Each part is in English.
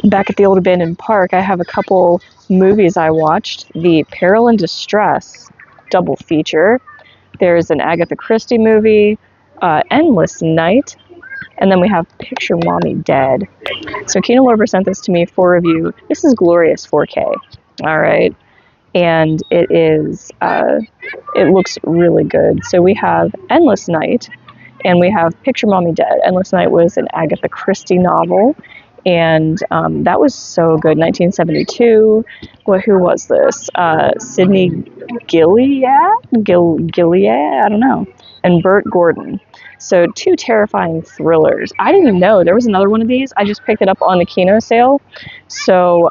Back at the old abandoned park, I have a couple movies I watched. The Peril and Distress double feature. There's an Agatha Christie movie, Endless Night, and then we have Picture Mommy Dead. So Kino Lorber sent this to me for review. This is glorious 4K, all right? And it looks really good. So we have Endless Night, and we have Picture Mommy Dead. Endless Night was an Agatha Christie novel, and that was so good. 1972. Who was this? Sidney Gilliat? Gilliat? I don't know. And Bert Gordon. So 2 terrifying thrillers. I didn't even know there was another one of these. I just picked it up on the Kino sale. So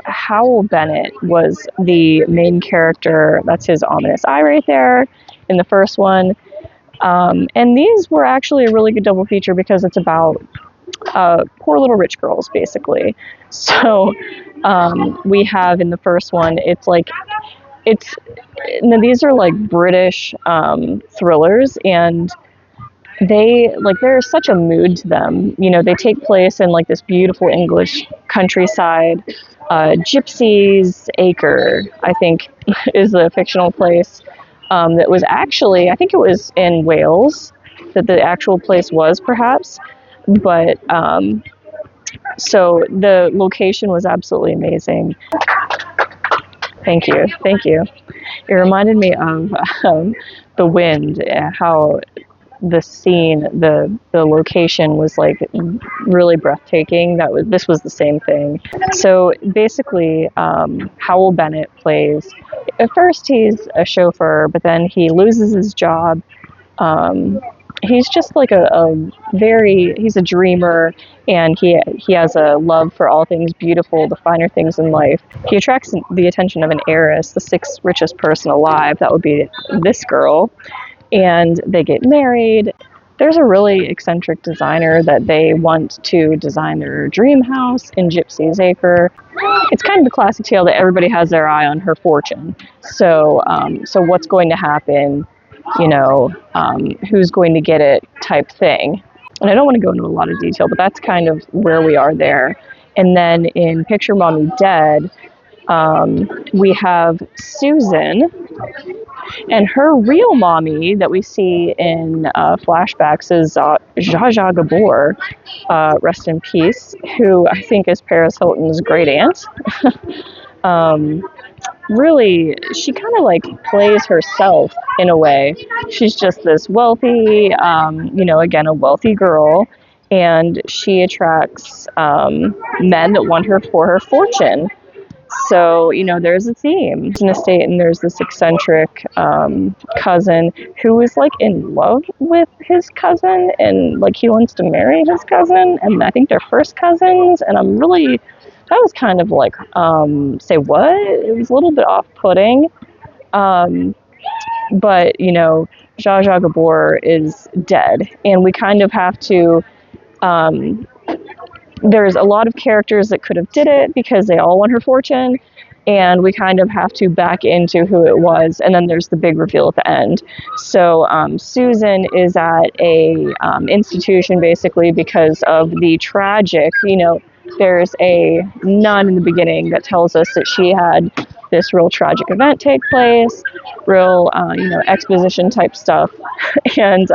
Howell Bennett was the main character. That's his ominous eye right there in the first one. And these were actually a really good double feature because it's about poor little rich girls, basically. So we have in the first one, these are like British thrillers, and there's such a mood to them. You know, they take place in like this beautiful English countryside. Gypsy's Acre, I think, is the fictional place that was actually, I think it was in Wales that the actual place was, perhaps. But so the location was absolutely amazing. Thank you. It reminded me of The Wind, how the scene, the location was like really breathtaking. This was the same thing. So basically, Howell Bennett plays. At first, he's a chauffeur, but then he loses his job. He's just like he's a dreamer, and he has a love for all things beautiful, the finer things in life. He attracts the attention of an heiress, the 6th richest person alive. That would be this girl. And they get married. There's a really eccentric designer that they want to design their dream house in Gypsy's Acre. It's kind of a classic tale that everybody has their eye on her fortune. So what's going to happen? You know, who's going to get it type thing. And I don't want to go into a lot of detail, but that's kind of where we are there. And then in Picture Mommy Dead, we have Susan, and her real mommy that we see in flashbacks is Zsa Zsa Gabor, rest in peace, who I think is Paris Hilton's great aunt. Really, she kind of like plays herself in a way. She's just this wealthy, again, a wealthy girl, and she attracts men that want her for her fortune. So, there's a theme. There's an estate, and there's this eccentric cousin who is like in love with his cousin, and like he wants to marry his cousin, and I think they're first cousins, and that was kind of like, say what? It was a little bit off-putting. But, Zsa Zsa Gabor is dead, and we kind of have to, there's a lot of characters that could have did it because they all want her fortune, and we kind of have to back into who it was, and then there's the big reveal at the end. So Susan is at a institution basically because of the tragic, there's a nun in the beginning that tells us that she had this real tragic event take place, real, exposition type stuff, and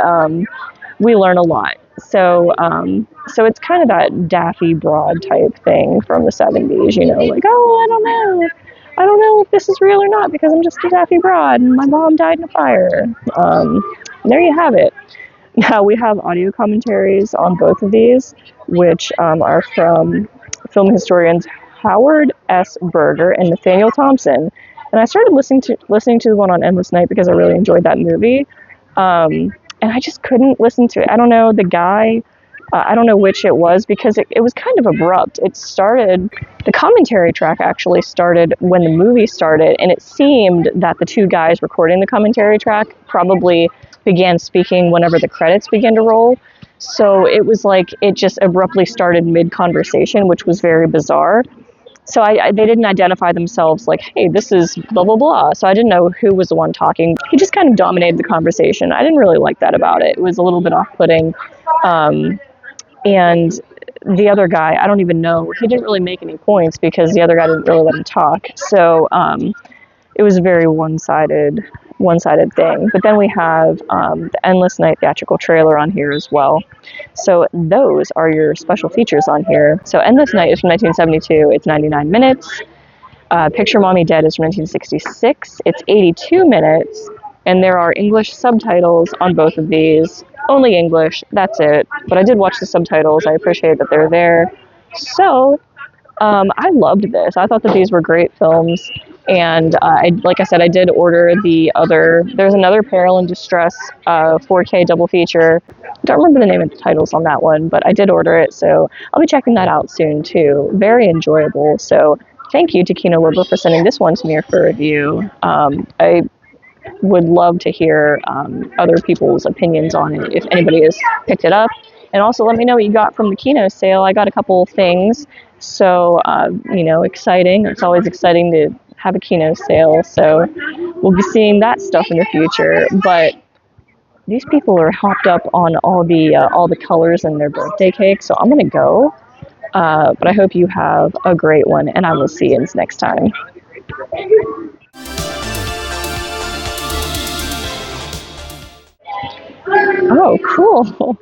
we learn a lot. So it's kind of that daffy broad type thing from the 70s, like, oh, I don't know if this is real or not because I'm just a daffy broad and my mom died in a fire. There you have it. Now we have audio commentaries on both of these, which are from film historians Howard S. Berger and Nathaniel Thompson. And I started listening to the one on Endless Night because I really enjoyed that movie. And I just couldn't listen to it. I don't know the guy. I don't know which it was because it was kind of abrupt. The commentary track actually started when the movie started, and it seemed that the 2 guys recording the commentary track probably began speaking whenever the credits began to roll. So it was like it just abruptly started mid-conversation, which was very bizarre. So they didn't identify themselves like, hey, this is blah, blah, blah. So I didn't know who was the one talking. He just kind of dominated the conversation. I didn't really like that about it. It was a little bit off-putting. And the other guy, I don't even know, he didn't really make any points because the other guy didn't really let him talk. So it was a very one-sided thing. But then we have the Endless Night theatrical trailer on here as well. So those are your special features on here. So Endless Night is from 1972. It's 99 minutes. Picture Mommy Dead is from 1966. It's 82 minutes. And there are English subtitles on both of these. Only English, that's it. But I did watch the subtitles. I appreciate that they're there. So I loved this. I thought that these were great films. And like I said, I did order there's another Peril in Distress 4K double feature. I don't remember the name of the titles on that one, but I did order it, so I'll be checking that out soon too. Very enjoyable. So thank you to Kino Lorber for sending this one to me for review. I would love to hear other people's opinions on it if anybody has picked it up. And also let me know what you got from the Kino sale. I got a couple things, so exciting. It's always exciting to have a Kino sale, so we'll be seeing that stuff in the future. But these people are hopped up on all the colors in their birthday cake, so I'm gonna go. But I hope you have a great one, and I will see you next time. Oh, cool.